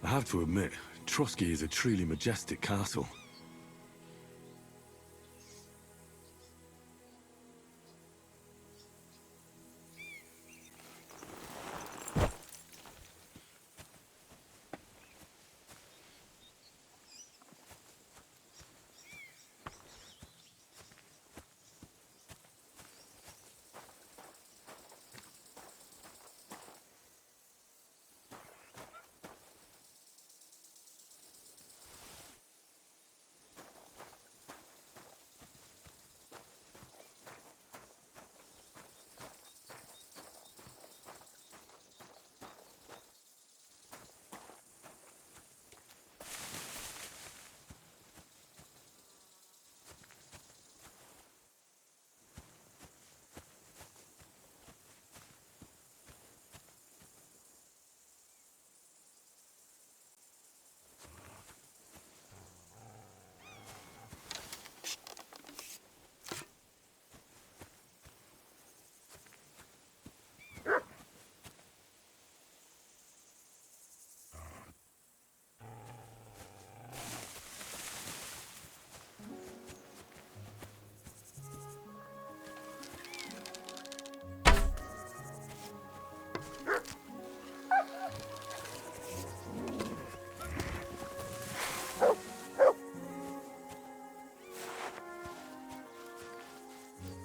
I have to admit, Trotsky is a truly majestic castle.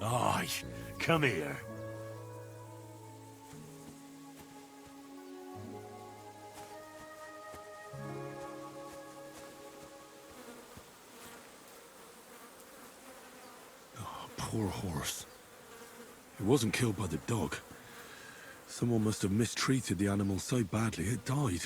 Aye, come here. Poor horse. It wasn't killed by the dog. Someone must have mistreated the animal so badly it died.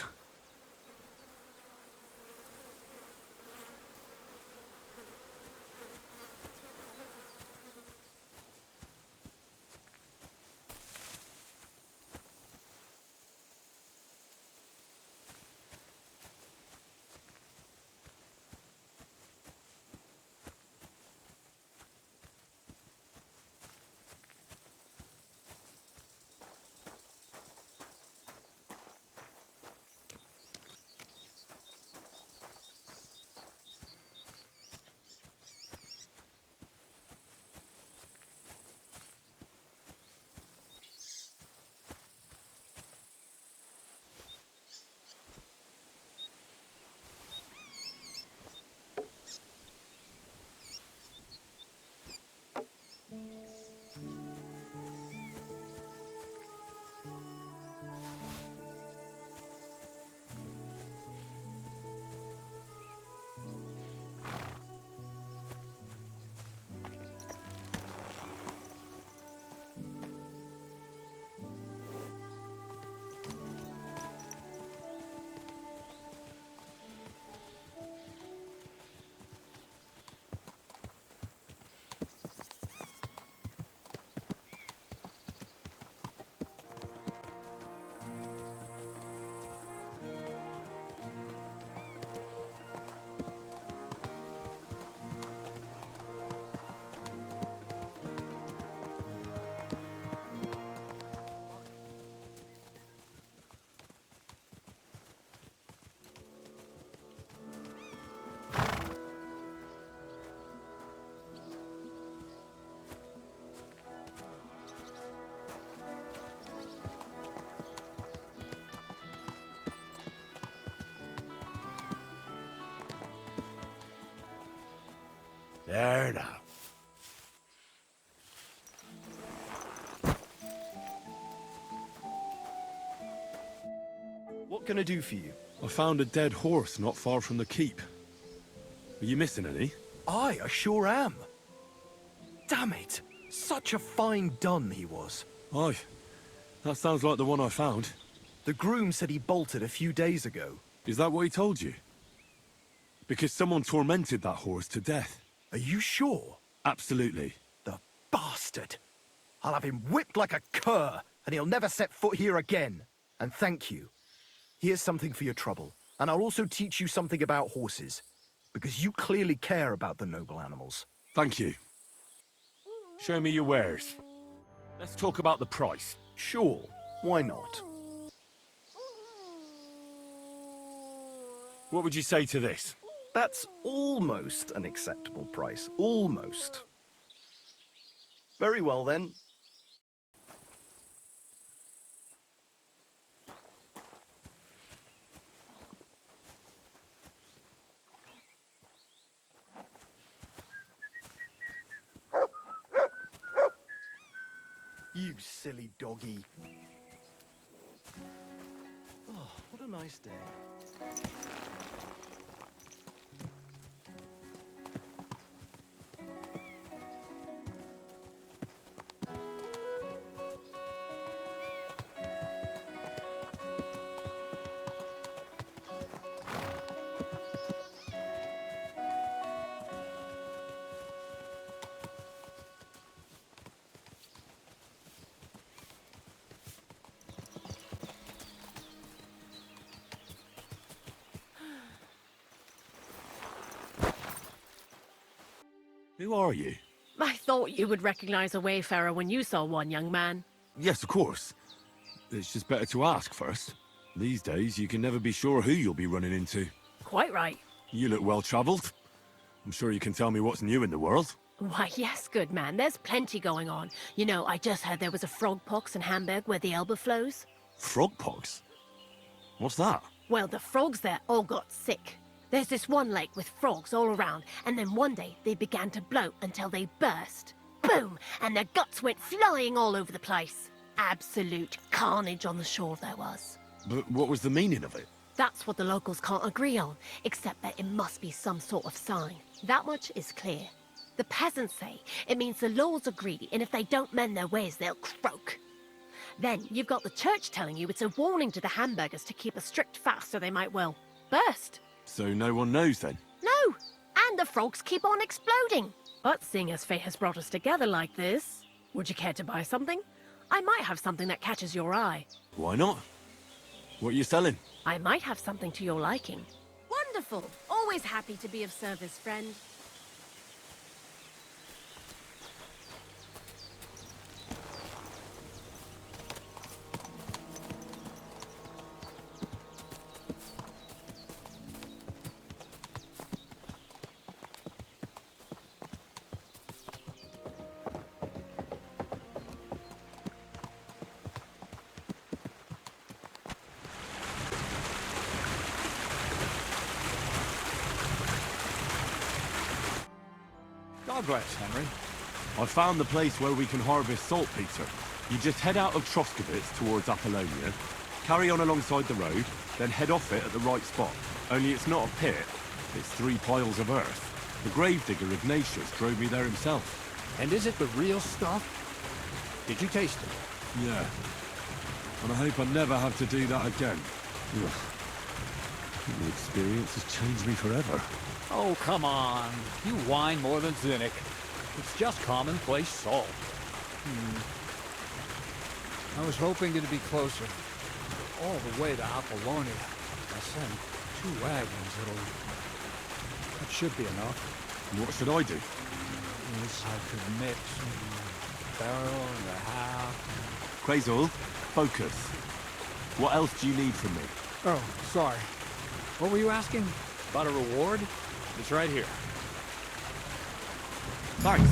There now. What can I do for you? I found a dead horse not far from the keep. Are you missing any? Aye, I sure am. Damn it! Such a fine dun he was. Aye. That sounds like the one I found. The groom said he bolted a few days ago. Is that what he told you? Because someone tormented that horse to death. Are you sure? Absolutely. The bastard! I'll have him whipped like a cur, and he'll never set foot here again. And thank you. Here's something for your trouble, and I'll also teach you something about horses, because you clearly care about the noble animals. Thank you. Show me your wares. Let's talk about the price. Sure, why not? What would you say to this? That's almost an acceptable price. Almost. Very well, then. You silly doggy. Oh, what a nice day. Who are you? I thought you would recognize a wayfarer when you saw one, young man. Yes, of course. It's just better to ask first. These days, you can never be sure who you'll be running into. Quite right. You look well-travelled. I'm sure you can tell me what's new in the world. Why, yes, good man. There's plenty going on. You know, I just heard there was a frog pox in Hamburg where the Elbe flows. Frogpox? What's that? Well, the frogs there all got sick. There's this one lake with frogs all around, and then one day they began to bloat until they burst. Boom! And their guts went flying all over the place. Absolute carnage on the shore there was. But what was the meaning of it? That's what the locals can't agree on, except that it must be some sort of sign. That much is clear. The peasants say it means the lords are greedy, and if they don't mend their ways, they'll croak. Then you've got the church telling you it's a warning to the hamburgers to keep a strict fast so they might, well, burst. So no one knows then? No! And the frogs keep on exploding. But seeing as fate has brought us together like this, would you care to buy something? I might have something that catches your eye. Why not? What are you selling? I might have something to your liking. Wonderful! Always happy to be of service, friend. God bless, Henry. I found the place where we can harvest saltpeter. You just head out of Troskowitz towards Apollonia, carry on alongside the road, then head off it at the right spot. Only it's not a pit, it's 3 piles of earth. The gravedigger Ignatius drove me there himself. And is it the real stuff? Did you taste it? Yeah. And I hope I never have to do that again. Ugh. The experience has changed me forever. Oh, come on. You whine more than Zinnik. It's just commonplace salt. I was hoping it'd be closer. All the way to Apollonia. I sent 2 wagons. That should be enough. What should I do? Yes, I could mix a barrel and a half. Quasol, focus. What else do you need from me? Oh, sorry. What were you asking? About a reward? It's right here. Thanks.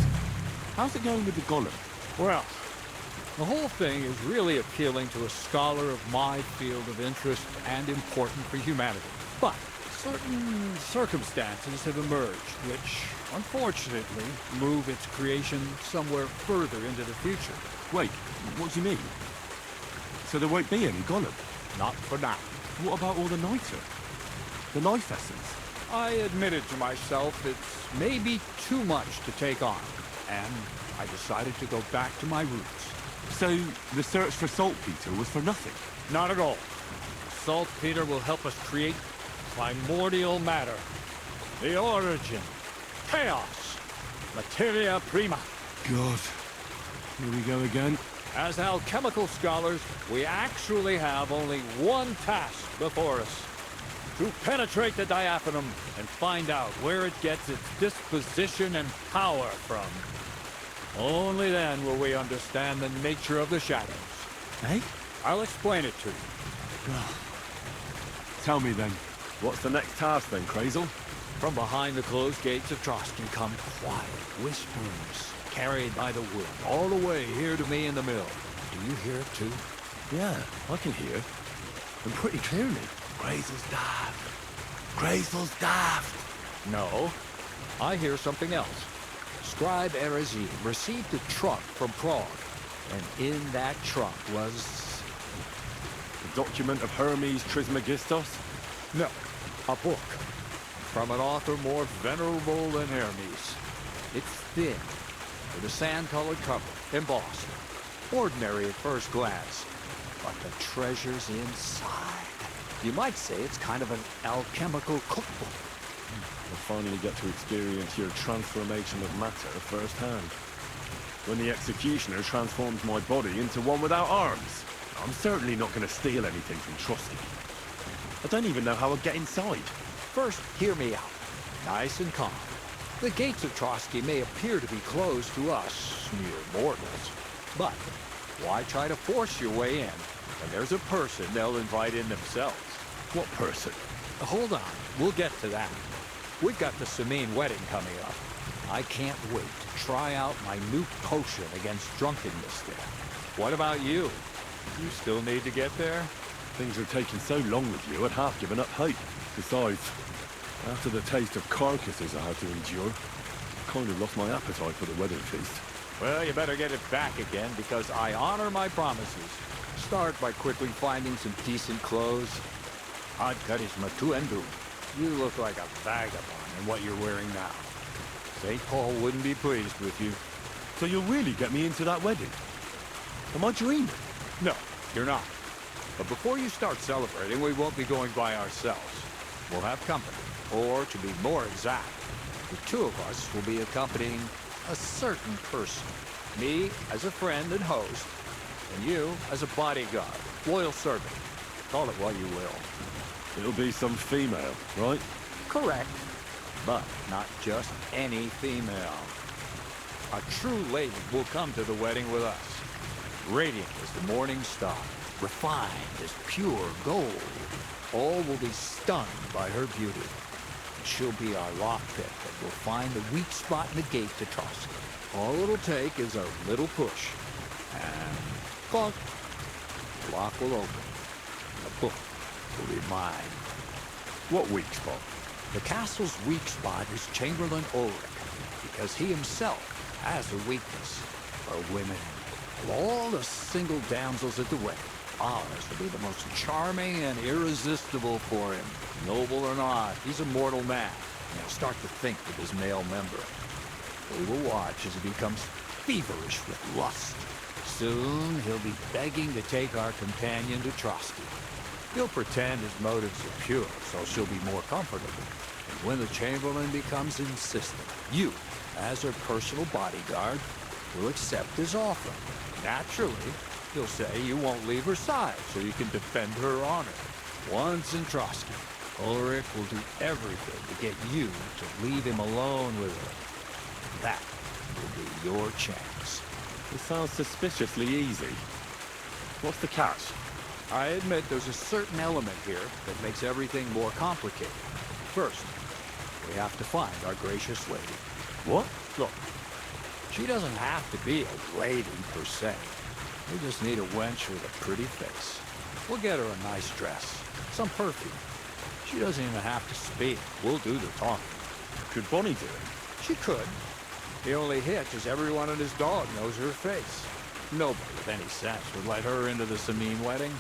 How's it going with the golem? Well, the whole thing is really appealing to a scholar of my field of interest and important for humanity. But certain circumstances have emerged which, unfortunately, move its creation somewhere further into the future. Wait, what do you mean? So there won't be any golem? Not for now. What about all the niter? The life essence? I admitted to myself it's maybe too much to take on, and I decided to go back to my roots. So the search for saltpeter was for nothing? Not at all. Saltpeter will help us create primordial matter. The origin. Chaos. Materia prima. God. Here we go again. As alchemical scholars, we actually have only one task before us. To penetrate the diaphanum and find out where it gets its disposition and power from. Only then will we understand the nature of the shadows. Eh? I'll explain it to you. Tell me then. What's the next task then, Crazel? From behind the closed gates of Trotsky come quiet whispers, carried by the wind, all the way here to me in the mill. Do you hear it too? Yeah, I can hear. And pretty clearly. Grazel's daft. Grazel's daft. No. I hear something else. Scribe Erezim received a trunk from Prague, and in that trunk was... The document of Hermes Trismegistos? No, a book. From an author more venerable than Hermes. It's thin, with a sand-colored cover, embossed. Ordinary at first glance, but the treasure's inside. You might say it's kind of an alchemical cookbook. I finally get to experience your transformation of matter firsthand. When the executioner transforms my body into one without arms. I'm certainly not going to steal anything from Trotsky. I don't even know how I'd get inside. First, hear me out. Nice and calm. The gates of Trotsky may appear to be closed to us, mere mortals. But why try to force your way in when there's a person they'll invite in themselves? What person? Hold on, we'll get to that. We've got the Samine wedding coming up. I can't wait to try out my new potion against drunkenness there. What about you? You still need to get there? Things are taking so long with you, I'd half given up hope. Besides, after the taste of carcasses I had to endure, I kind of lost my appetite for the wedding feast. Well, you better get it back again, because I honor my promises. Start by quickly finding some decent clothes. Ad charisma tu endu. You look like a vagabond in what you're wearing now. St. Paul wouldn't be pleased with you. So you'll really get me into that wedding? Am I dreaming? No, you're not. But before you start celebrating, we won't be going by ourselves. We'll have company. Or, to be more exact, the two of us will be accompanying a certain person. Me as a friend and host, and you as a bodyguard, loyal servant. Call it what you will. It'll be some female, right? Correct. But not just any female. A true lady will come to the wedding with us. Radiant as the morning star. Refined as pure gold. All will be stunned by her beauty. She'll be our lockpick that will find the weak spot in the gate to Trotsky. All it'll take is a little push. And clunk. The lock will open. The book will be mine. What weak spot? The castle's weak spot is Chamberlain Ulrich, because he himself has a weakness for women. Of all the single damsels at the wedding, ours will be the most charming and irresistible for him. Noble or not, he's a mortal man, and he'll start to think with his male member. We will watch as he becomes feverish with lust. Soon, he'll be begging to take our companion to Trotsky. He'll pretend his motives are pure, so she'll be more comfortable. And when the Chamberlain becomes insistent, you, as her personal bodyguard, will accept his offer. Naturally, you'll say you won't leave her side, so you can defend her honor. Once in Trotsky, Ulrich will do everything to get you to leave him alone with her. That will be your chance. It sounds suspiciously easy. What's the catch? I admit there's a certain element here that makes everything more complicated. First, we have to find our gracious lady. What? Look, she doesn't have to be a lady per se. We just need a wench with a pretty face. We'll get her a nice dress, some perfume. She doesn't even have to speak. We'll do the talking. Could Bonnie do it? She could. The only hitch is everyone and his dog knows her face. Nobody with any sense would let her into the Samine wedding.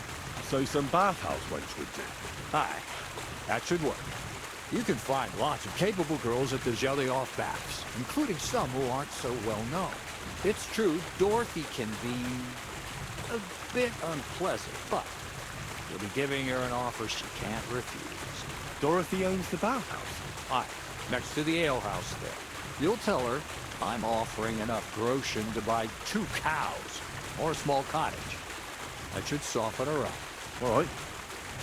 So some bathhouse wench would do. Aye, that should work. You can find lots of capable girls at the Gelioff baths, including some who aren't so well known. It's true, Dorothy can be a bit unpleasant, but you'll be giving her an offer she can't refuse. Dorothy owns the bathhouse? Aye, next to the alehouse there. You'll tell her I'm offering enough groschen to buy 2 cows or a small cottage. That should soften her up. All right,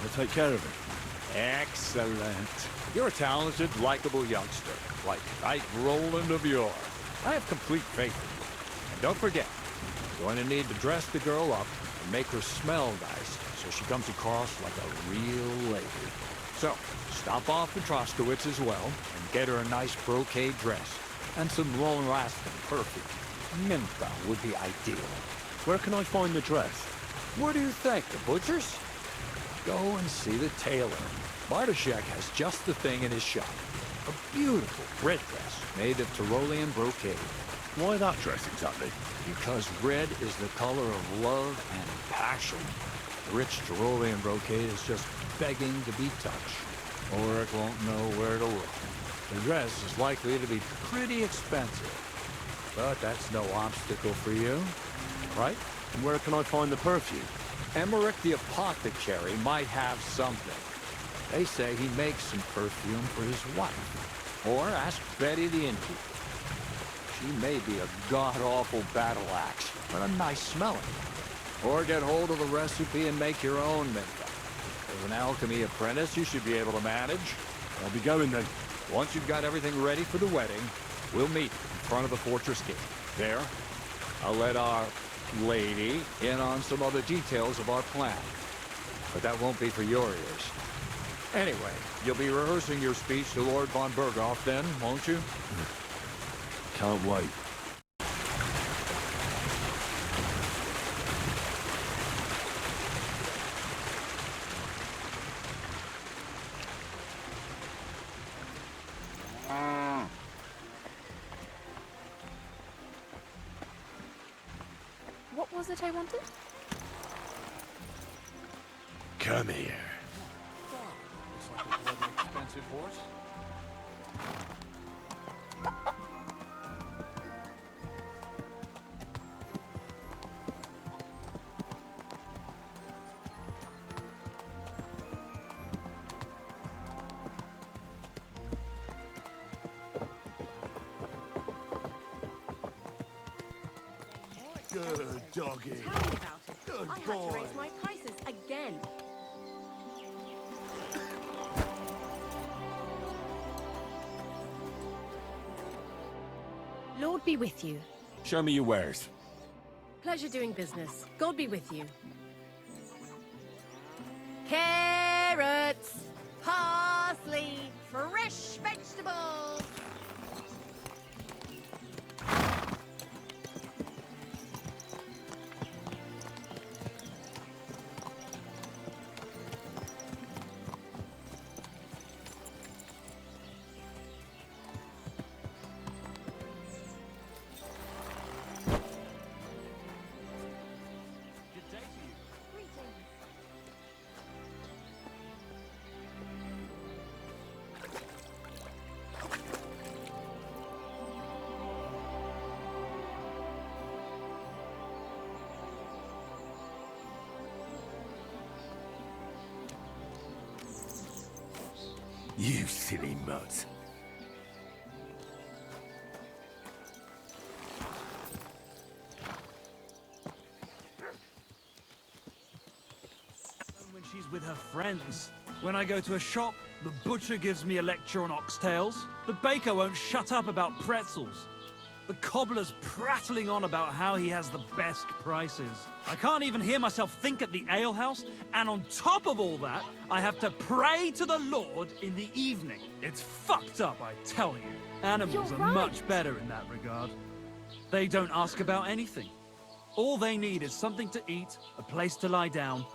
I'll take care of it. Excellent. You're a talented, likable youngster, like Knight Roland of yore. I have complete faith in you. And don't forget, you're going to need to dress the girl up and make her smell nice so she comes across like a real lady. So, stop off at Troskowitz as well, and get her a nice brocade dress, and some long-lasting perfume. Mentha would be ideal. Where can I find the dress? What do you think, the butcher's? Go and see the tailor. Bartoszek has just the thing in his shop. A beautiful red dress made of Tyrolean brocade. Why that dress exactly? Because red is the color of love and passion. The rich Tyrolean brocade is just begging to be touched. Ulrich won't know where to look. The dress is likely to be pretty expensive. But that's no obstacle for you, right? And where can I find the perfume? Emmerich the apothecary might have something. They say he makes some perfume for his wife. Or ask Betty the innkeeper. She may be a god-awful battle axe, but a nice smelling. Or get hold of the recipe and make your own mentha. As an alchemy apprentice, you should be able to manage. I'll be going then. Once you've got everything ready for the wedding, we'll meet in front of the fortress gate. There, I'll let our lady in on some other details of our plan. But that won't be for your ears. Anyway, you'll be rehearsing your speech to Lord von Berghoff then, won't you? Can't wait. What was it I wanted? Come here. Looks like a bloody expensive horse. Good doggy. Tell me about it. Good I had boy. to raise my prices again. Lord be with you. Show me your wares. Pleasure doing business. God be with you. Carrots, parsley, fresh vegetables. You silly mutt. When she's with her friends. When I go to a shop, the butcher gives me a lecture on oxtails. The baker won't shut up about pretzels. The cobbler's prattling on about how he has the best prices. I can't even hear myself think at the alehouse, and on top of all that, I have to pray to the Lord in the evening. It's fucked up, I tell you. Animals You're are right. much better in that regard. They don't ask about anything. All they need is something to eat, a place to lie down,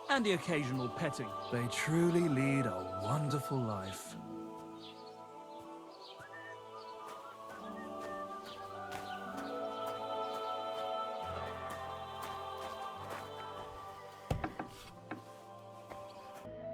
and the occasional petting. They truly lead a wonderful life.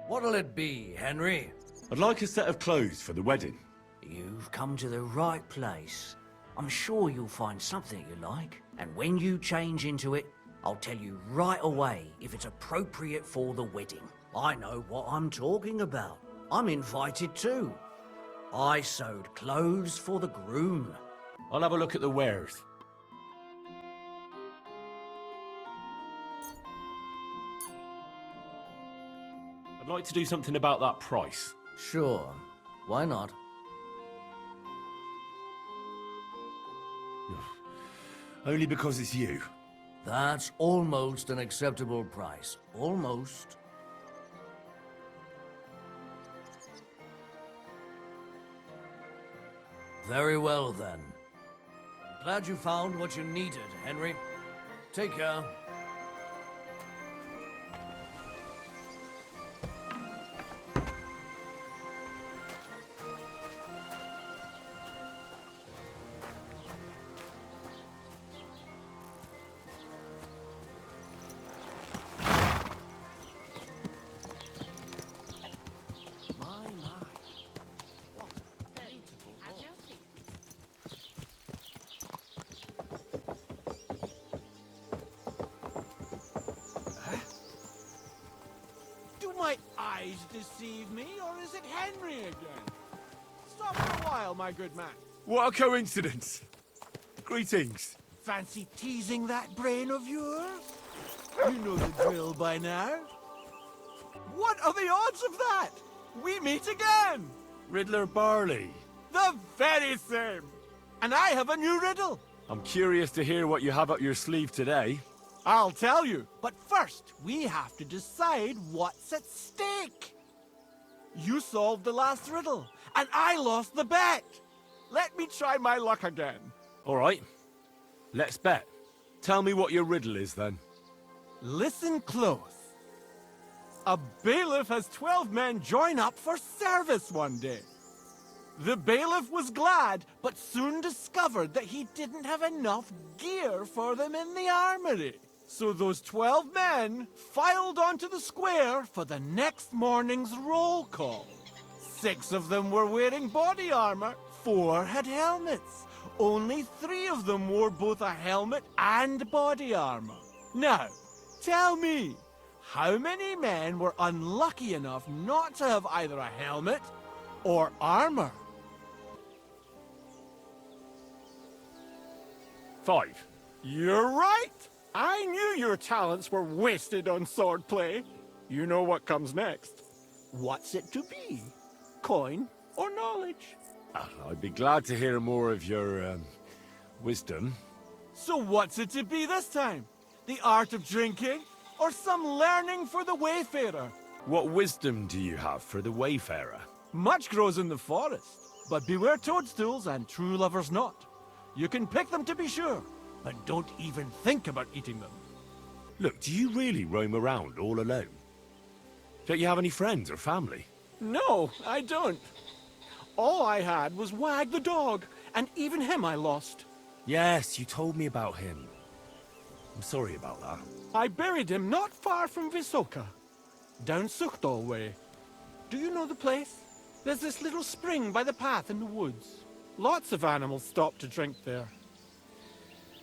What'll it be, Henry? I'd like a set of clothes for the wedding. You've come to the right place. I'm sure you'll find something you like. And when you change into it, I'll tell you right away if it's appropriate for the wedding. I know what I'm talking about. I'm invited too. I sewed clothes for the groom. I'll have a look at the wares. I'd like to do something about that price. Sure. Why not? Only because it's you. That's almost an acceptable price. Almost. Very well, then. Glad you found what you needed, Henry. Take care. Do my eyes deceive me, or is it Henry again? Stop for a while, my good man. What a coincidence. Greetings. Fancy teasing that brain of yours? You know the drill by now. What are the odds of that? We meet again! Riddler Barley. The very same! And I have a new riddle. I'm curious to hear what you have up your sleeve today. I'll tell you, but first, we have to decide what's at stake. You solved the last riddle, and I lost the bet. Let me try my luck again. All right. Let's bet. Tell me what your riddle is, then. Listen close. A bailiff has 12 men join up for service one day. The bailiff was glad, but soon discovered that he didn't have enough gear for them in the armory. So those 12 men filed onto the square for the next morning's roll call. 6 of them were wearing body armor, 4 had helmets. Only 3 of them wore both a helmet and body armor. Now, tell me, how many men were unlucky enough not to have either a helmet or armor? 5. You're right! I knew your talents were wasted on swordplay. You know what comes next. What's it to be? Coin or knowledge? I'd be glad to hear more of your, wisdom. So what's it to be this time? The art of drinking? Or some learning for the wayfarer? What wisdom do you have for the wayfarer? Much grows in the forest, but beware toadstools and true lovers not. You can pick them to be sure, but don't even think about eating them. Look, do you really roam around all alone? Don't you have any friends or family? No, I don't. All I had was Wag the dog, and even him I lost. Yes, you told me about him. I'm sorry about that. I buried him not far from Visoka, down Suchdol way. Do you know the place? There's this little spring by the path in the woods. Lots of animals stop to drink there.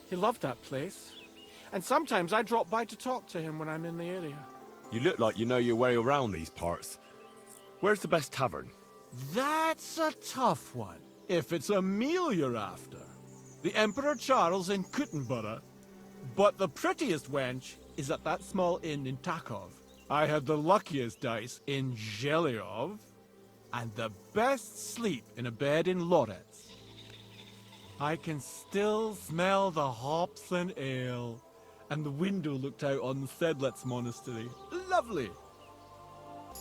He loved that place, and sometimes I drop by to talk to him when I'm in the area. You look like you know your way around these parts. Where's the best tavern? That's a tough one, if it's a meal you're after. The Emperor Charles in Kuttenborough. But the prettiest wench is at that small inn in Takov. I had the luckiest dice in Zhelyov, and the best sleep in a bed in Loretz. I can still smell the hops and ale, and the window looked out on the Sedlets Monastery. Lovely.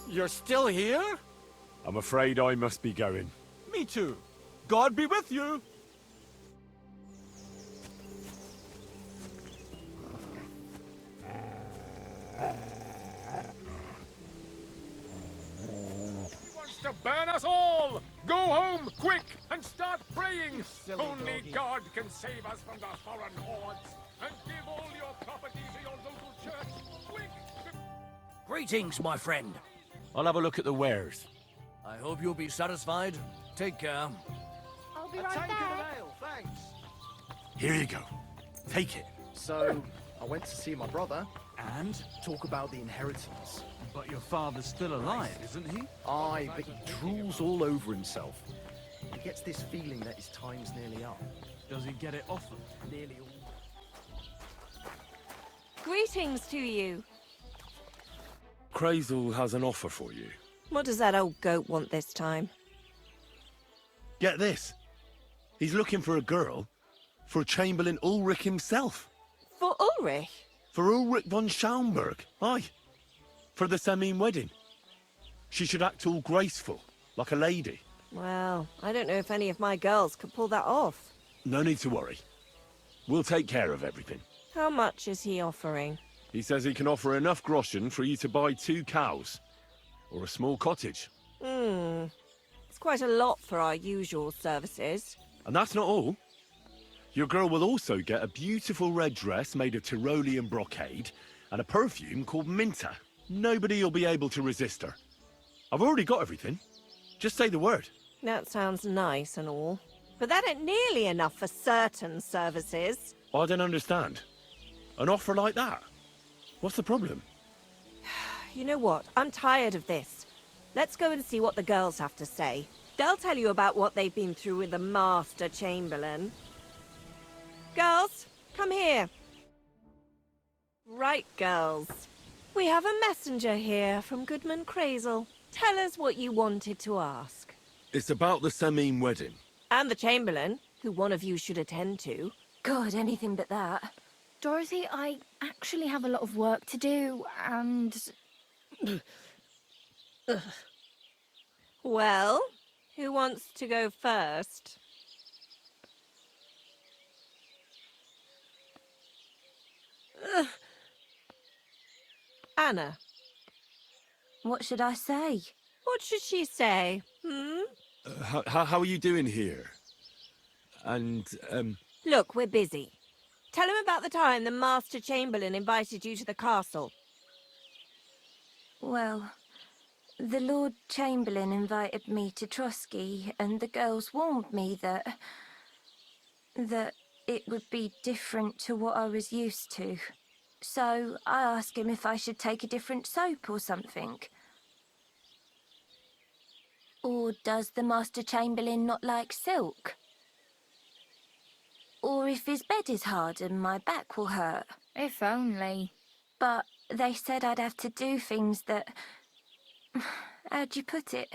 You're still here? I'm afraid I must be going. Me too. God be with you. To burn us all! Go home, quick, and start praying! Only God can save us from the foreign hordes! And give all your property to your local church! Quick! Greetings, my friend. I'll have a look at the wares. I hope you'll be satisfied. Take care. I'll be A right tank and back. an ale, thanks. Here you go. Take it. So, I went to see my brother, And? talk about the inheritance. But your father's still alive, isn't he? Aye, but he drools all over himself. He gets this feeling that his time's nearly up. Does he get it often? Nearly all. Greetings to you. Crazel has an offer for you. What does that old goat want this time? Get this. He's looking for a girl for Chamberlain Ulrich himself. For Ulrich? For Ulrich von Schaumburg. Aye. For the Samine wedding. She should act all graceful, like a lady. Well, I don't know if any of my girls could pull that off. No need to worry. We'll take care of everything. How much is he offering? He says he can offer enough groschen for you to buy 2 cows. Or a small cottage. It's quite a lot for our usual services. And that's not all. Your girl will also get a beautiful red dress made of Tyrolean brocade and a perfume called Minta. Nobody will be able to resist her. I've already got everything. Just say the word. That sounds nice and all. But that ain't nearly enough for certain services. I don't understand. An offer like that? What's the problem? You know what? I'm tired of this. Let's go and see what the girls have to say. They'll tell you about what they've been through with the Master Chamberlain. Girls, come here. Right, girls. We have a messenger here from Goodman Crazel. Tell us what you wanted to ask. It's about the Semine wedding. And the Chamberlain, who one of you should attend to. God, anything but that. Dorothy, I actually have a lot of work to do, and... Well, who wants to go first? Anna. What should I say? What should she say? How are you doing here? And, Look, we're busy. Tell him about the time the Master Chamberlain invited you to the castle. Well, the Lord Chamberlain invited me to Trotsky, and the girls warned me that it would be different to what I was used to. So I asked him if I should take a different soap or something. Or does the Master Chamberlain not like silk? Or if his bed is hard and my back will hurt. If only. But they said I'd have to do things that... How'd you put it?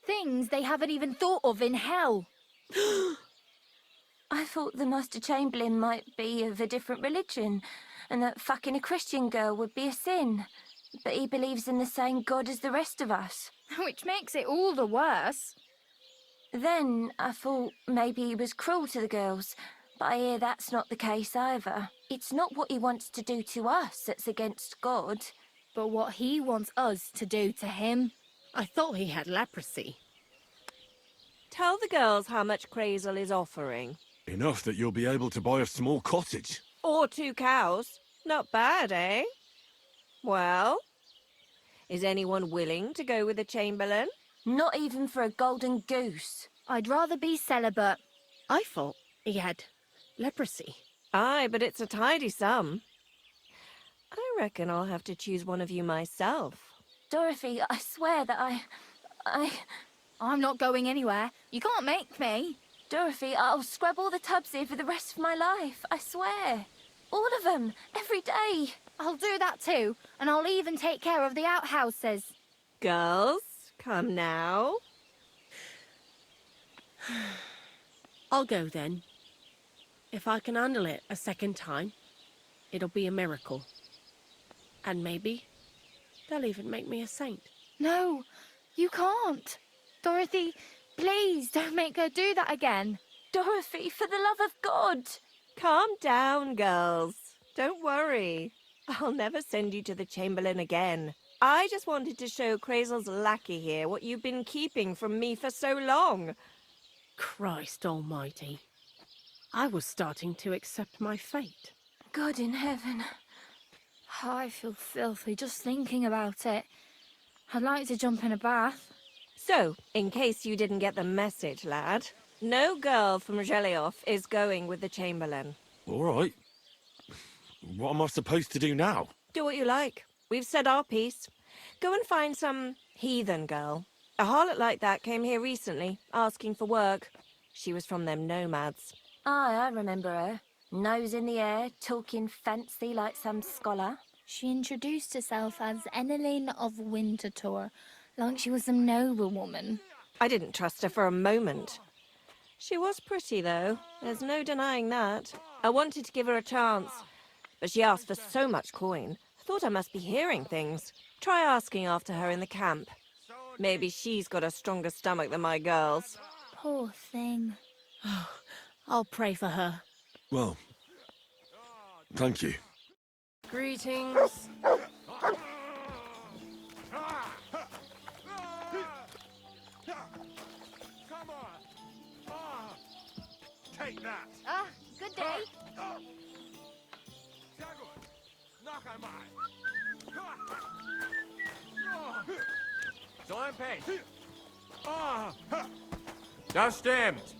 Things they haven't even thought of in hell. I thought the Master Chamberlain might be of a different religion, and that fucking a Christian girl would be a sin. But he believes in the same God as the rest of us. Which makes it all the worse. Then I thought maybe he was cruel to the girls, but I hear that's not the case either. It's not what he wants to do to us that's against God. But what he wants us to do to him. I thought he had leprosy. Tell the girls how much Crazel is offering. enough that you'll be able to buy a small cottage. Or 2 cows. Not bad, eh? Well, is anyone willing to go with the Chamberlain? Not even for a golden goose. I'd rather be celibate. I thought he had leprosy. Aye, but it's a tidy sum. I reckon I'll have to choose one of you myself. Dorothy, I swear that I'm not going anywhere. You can't make me. Dorothy, I'll scrub all the tubs here for the rest of my life. I swear. All of them. Every day. I'll do that too. And I'll even take care of the outhouses. Girls, come now. I'll go then. If I can handle it a second time, it'll be a miracle. And maybe they'll even make me a saint. No, you can't. Dorothy, please don't make her do that again. Dorothy, for the love of God. Calm down, girls. Don't worry. I'll never send you to the Chamberlain again. I just wanted to show Crazel's lackey here what you've been keeping from me for so long. Christ almighty. I was starting to accept my fate. God in heaven. Oh, I feel filthy just thinking about it. I'd like to jump in a bath. So, in case you didn't get the message, lad, no girl from Zhelyov is going with the Chamberlain. All right. What am I supposed to do now? Do what you like. We've said our piece. Go and find some heathen girl. A harlot like that came here recently, asking for work. She was from them nomads. Aye, I remember her. Nose in the air, talking fancy like some scholar. She introduced herself as Enneline of Winterthur, like she was some noblewoman. I didn't trust her for a moment. She was pretty, though. There's no denying that. I wanted to give her a chance, but she asked for so much coin. I thought I must be hearing things. Try asking after her in the camp. Maybe she's got a stronger stomach than my girls. Poor thing. I'll pray for her. Well, thank you. Greetings. Come on! Take that! Ah, good day. So I'm paid. Das stimmt.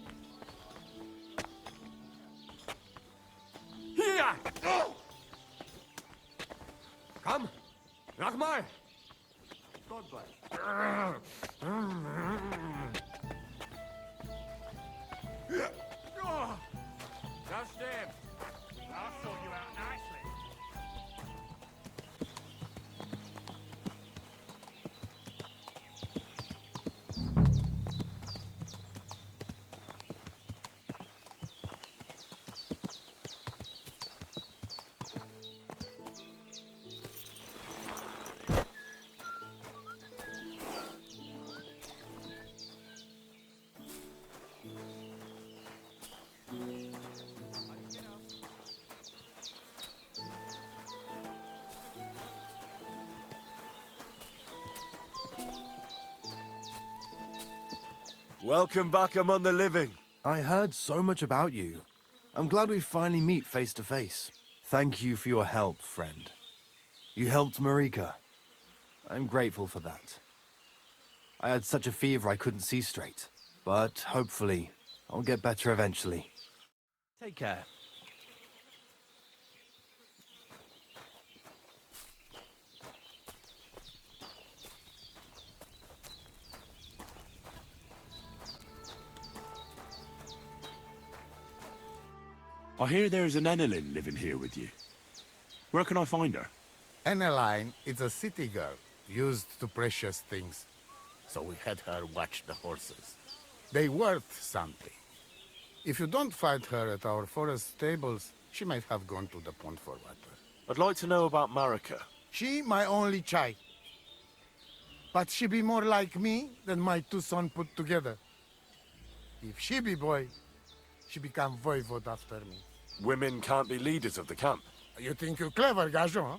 Hier! Komm, nochmal. Das stimmt. I'll sort you out nicely. Welcome back among the living. I heard so much about you. I'm glad we finally meet face to face. Thank you for your help, friend. You helped Marika. I'm grateful for that. I had such a fever I couldn't see straight. But hopefully, I'll get better eventually. Take care. I hear there's an Enelin living here with you. Where can I find her? Eneline is a city girl, used to precious things. So we had her watch the horses. They worth something. If you don't find her at our forest stables, she might have gone to the pond for water. I'd like to know about Marika. She my only child. But she be more like me than my two sons put together. If she be boy, she become voivode after me. Women can't be leaders of the camp. You think you're clever, Gajon? Huh?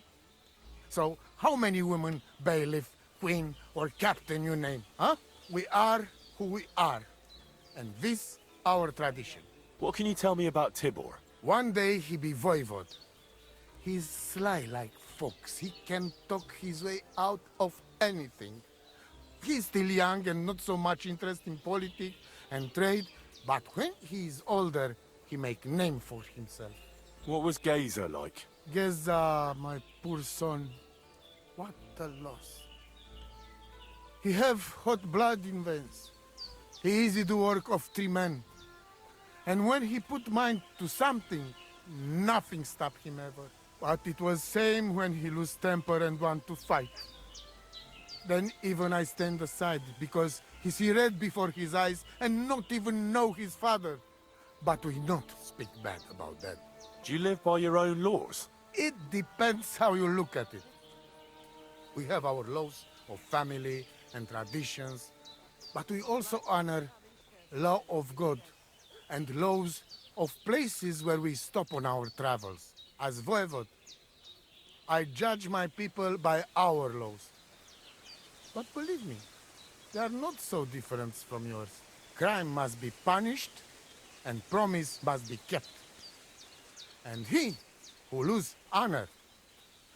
So, how many women, bailiff, queen, or captain you name, huh? We are who we are. And this, our tradition. What can you tell me about Tibor? One day he be voivode. He's sly like fox. He can talk his way out of anything. He's still young and not so much interested in politics and trade, but when he's older, he make name for himself. What was Gazer like? Geza, my poor son. What a loss. He have hot blood in veins. He easy to work of 3 men. And when he put mind to something, nothing stop him ever. But it was same when he lose temper and want to fight. Then even I stand aside because he see red before his eyes and not even know his father. But we not speak bad about that. Do you live by your own laws? It depends how you look at it. We have our laws of family and traditions, but we also honor law of God and laws of places where we stop on our travels. As voivode, I judge my people by our laws. But believe me, they are not so different from yours. Crime must be punished, and promise must be kept. And he who lose honor,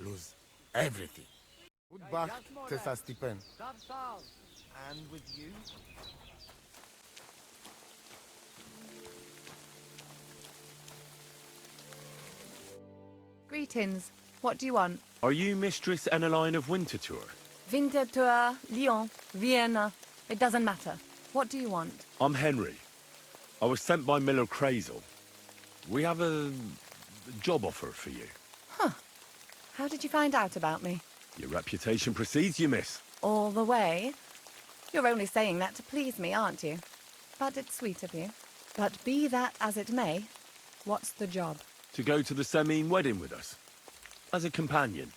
lose everything. Goodbye, Tessa Stipen. And with you? Greetings. What do you want? Are you Mistress Eneline of Winterthur? Winterthur, Lyon, Vienna. It doesn't matter. What do you want? I'm Henry. I was sent by Miller Crazel. We have a job offer for you. Huh. How did you find out about me? Your reputation precedes you, miss. All the way? You're only saying that to please me, aren't you? But it's sweet of you. But be that as it may, what's the job? To go to the Semine wedding with us. As a companion.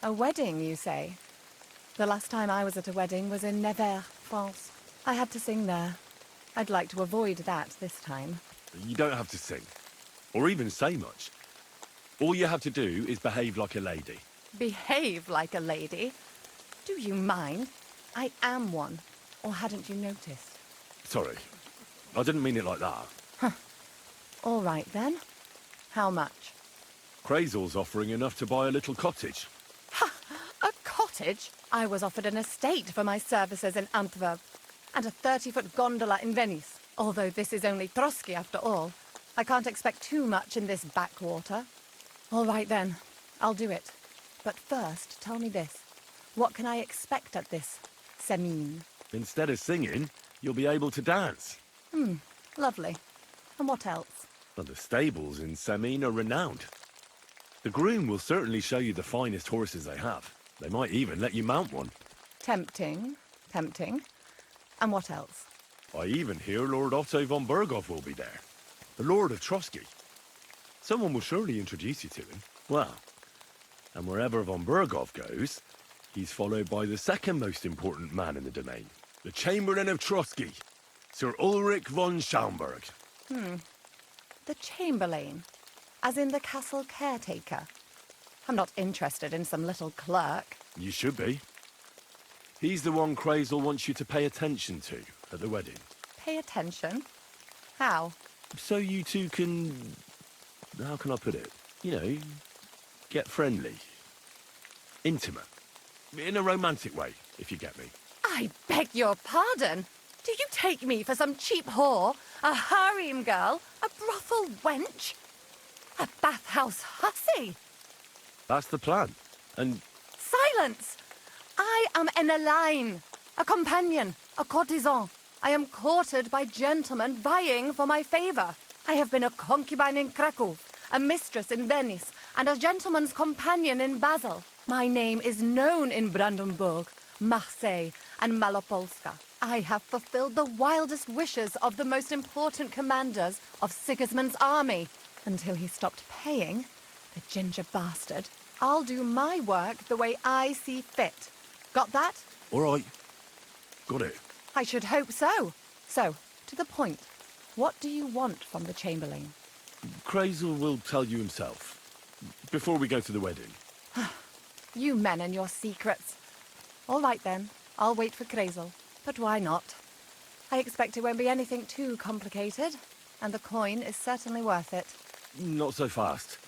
A wedding, you say? The last time I was at a wedding was in Nevers, France. I had to sing there. I'd like to avoid that this time. You don't have to sing, or even say much. All you have to do is behave like a lady. Behave like a lady? Do you mind? I am one. Or hadn't you noticed? Sorry, I didn't mean it like that. All right then. How much? Crazel's offering enough to buy a little cottage. A cottage? I was offered an estate for my services in Antwerp, and a 30-foot gondola in Venice. Although this is only Trotsky after all, I can't expect too much in this backwater. All right then, I'll do it. But first, tell me this. What can I expect at this Semine? Instead of singing, you'll be able to dance. Lovely. And what else? Well, the stables in Semine are renowned. The groom will certainly show you the finest horses they have. They might even let you mount one. Tempting. Tempting. And what else? I even hear Lord Otto von Berghoff will be there. The Lord of Trotsky. Someone will surely introduce you to him. Well, and wherever von Berghoff goes, he's followed by the second most important man in the domain. The Chamberlain of Trotsky, Sir Ulrich von Schaumburg. The Chamberlain. As in the castle caretaker. I'm not interested in some little clerk. You should be. He's the one Crazel wants you to pay attention to at the wedding. Pay attention? How? So you two can... how can I put it? You know, get friendly. Intimate. In a romantic way, if you get me. I beg your pardon. Do you take me for some cheap whore? A harem girl? A brothel wench? A bathhouse hussy? That's the plan. And Silence! I am an Elaine, a companion, a courtesan. I am courted by gentlemen vying for my favor. I have been a concubine in Krakow, a mistress in Venice, and a gentleman's companion in Basel. My name is known in Brandenburg, Marseille, and Malopolska. I have fulfilled the wildest wishes of the most important commanders of Sigismund's army. Until he stopped paying, the ginger bastard, I'll do my work the way I see fit. Got that? all right. Got it. I should hope so. So, to the point. What do you want from the Chamberlain? Crazel will tell you himself. Before we go to the wedding. You men and your secrets. All right then, I'll wait for Crazel. But why not? I expect it won't be anything too complicated, and the coin is certainly worth it. Not so fast.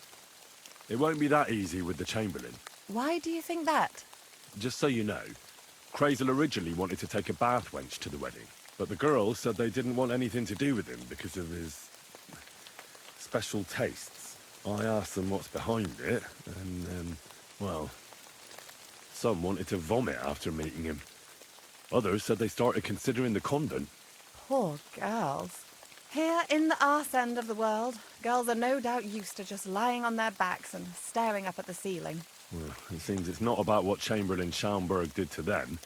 It won't be that easy with the Chamberlain. Why do you think that? Just so you know, Crazel originally wanted to take a bath wench to the wedding, but the girls said they didn't want anything to do with him because of his special tastes. I asked them what's behind it, and, well, some wanted to vomit after meeting him. Others said they started considering the convent. Poor girls. Here in the arse end of the world, girls are no doubt used to just lying on their backs and staring up at the ceiling. Well, it seems it's not about what Chamberlain Schaumburg did to them,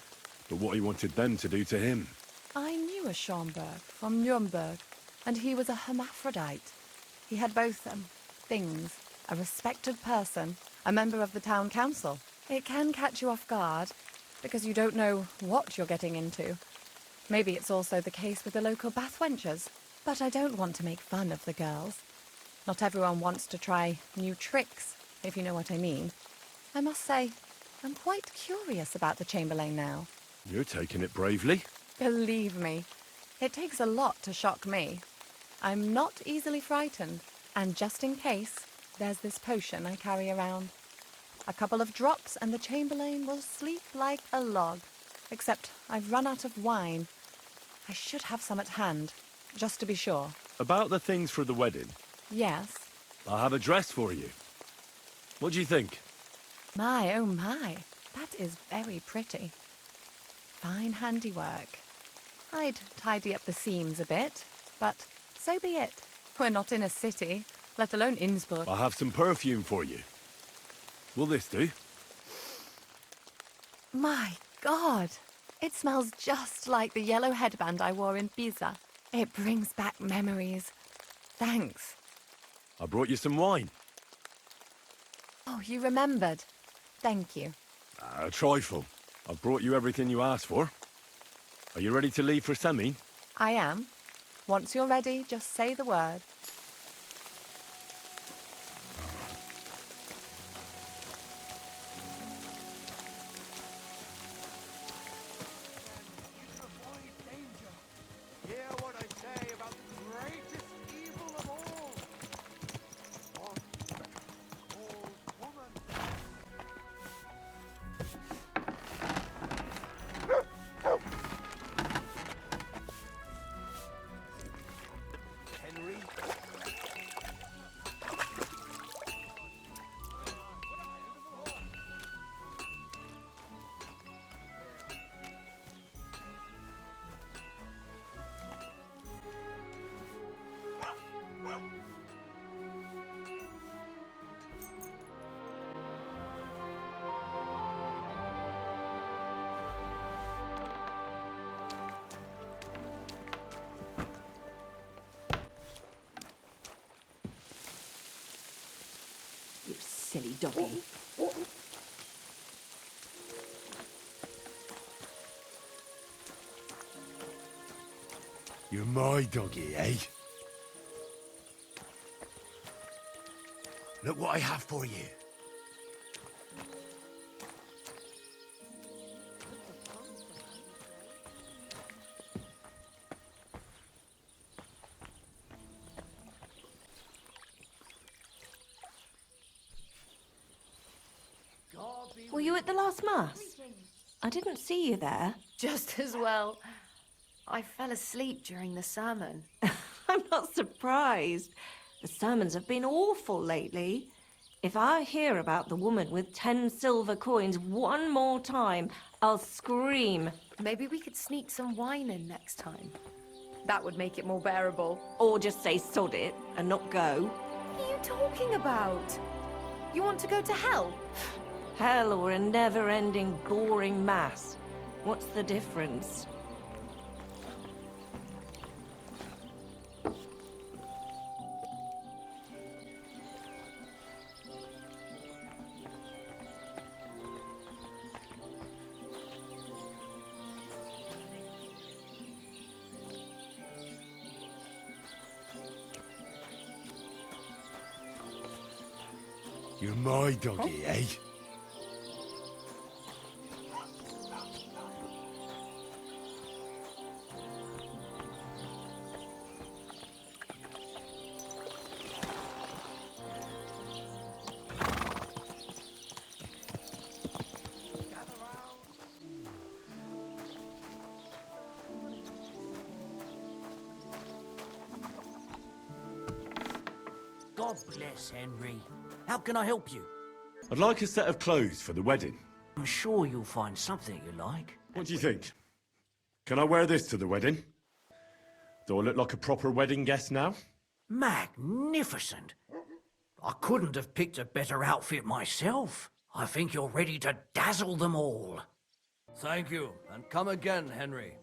but what he wanted them to do to him. I knew a Schaumburg from Nuremberg, and he was a hermaphrodite. He had both, things. A respected person, a member of the town council. It can catch you off guard, because you don't know what you're getting into. Maybe it's also the case with the local bathwenchers. But I don't want to make fun of the girls. Not everyone wants to try new tricks, if you know what I mean. I must say, I'm quite curious about the Chamberlain now. You're taking it bravely. Believe me, it takes a lot to shock me. I'm not easily frightened, and just in case, there's this potion I carry around. A couple of drops and the Chamberlain will sleep like a log. Except I've run out of wine. I should have some at hand, just to be sure. About the things for the wedding, Yes. I have a dress for you. What do you think? My, oh my, that is very pretty. Fine handiwork. I'd tidy up the seams a bit, but so be it. We're not in a city, let alone Innsbruck. I have some perfume for you. Will this do? My God, it smells just like the yellow headband I wore in Pisa. It brings back memories. Thanks. I brought you some wine. Oh, you remembered. Thank you. A trifle. I've brought you everything you asked for. Are you ready to leave for Semi? I am. Once you're ready, just say the word. Hear what I say about the greatest evil of all. One old woman. Henry? You silly doggy. You're my doggy, eh? Look what I have for you. Were you at the last mass? I didn't see you there. Just as well. I fell asleep during the sermon. I'm not surprised. The sermons have been awful lately. If I hear about the woman with 10 silver coins one more time, I'll scream. Maybe we could sneak some wine in next time. That would make it more bearable. Or just say sod it and not go. What are you talking about? You want to go to hell? Hell or a never-ending boring mass. What's the difference? You're my doggy, eh? God bless Henry. How can I help you? I'd like a set of clothes for the wedding. I'm sure you'll find something you like. What do you think? Can I wear this to the wedding? Do I look like a proper wedding guest now? Magnificent. I couldn't have picked a better outfit myself. I think you're ready to dazzle them all. Thank you, and come again, Henry.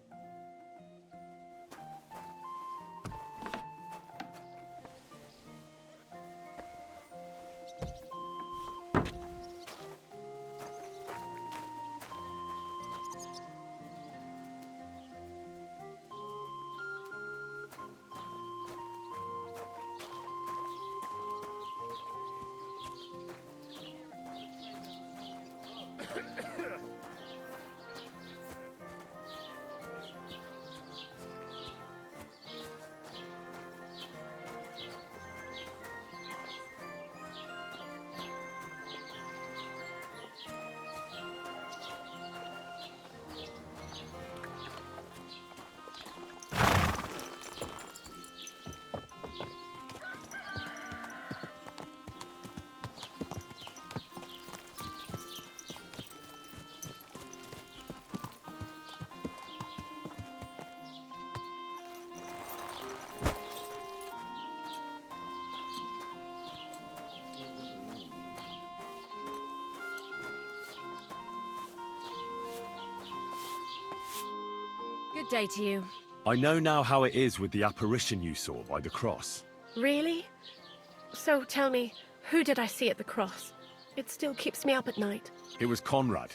Good day to you. I know now how it is with the apparition you saw by the cross. Really? So tell me, who did I see at the cross? It still keeps me up at night. It was Conrad.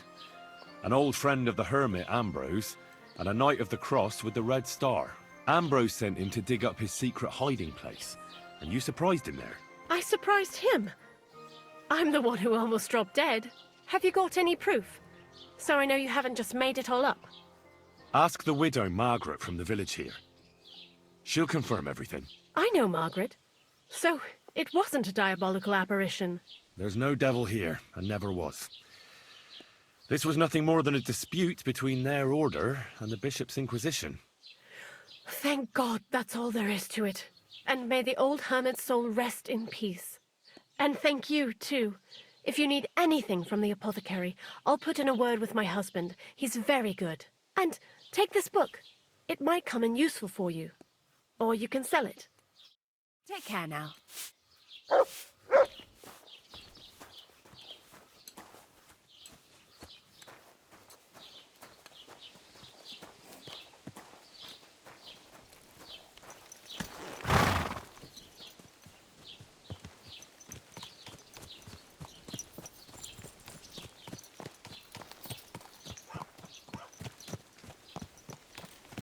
An old friend of the hermit, Ambrose, and a Knight of the Cross with the Red Star. Ambrose sent him to dig up his secret hiding place, and you surprised him there. I surprised him. I'm the one who almost dropped dead. Have you got any proof? So I know you haven't just made it all up. Ask the widow Margaret from the village here. She'll confirm everything. I know Margaret. So it wasn't a diabolical apparition. There's no devil here, and never was. This was nothing more than a dispute between their order and the Bishop's Inquisition. Thank God that's all there is to it. And may the old hermit's soul rest in peace. And thank you, too. If you need anything from the apothecary, I'll put in a word with my husband. He's very good. And take this book. It might come in useful for you. Or you can sell it. Take care now.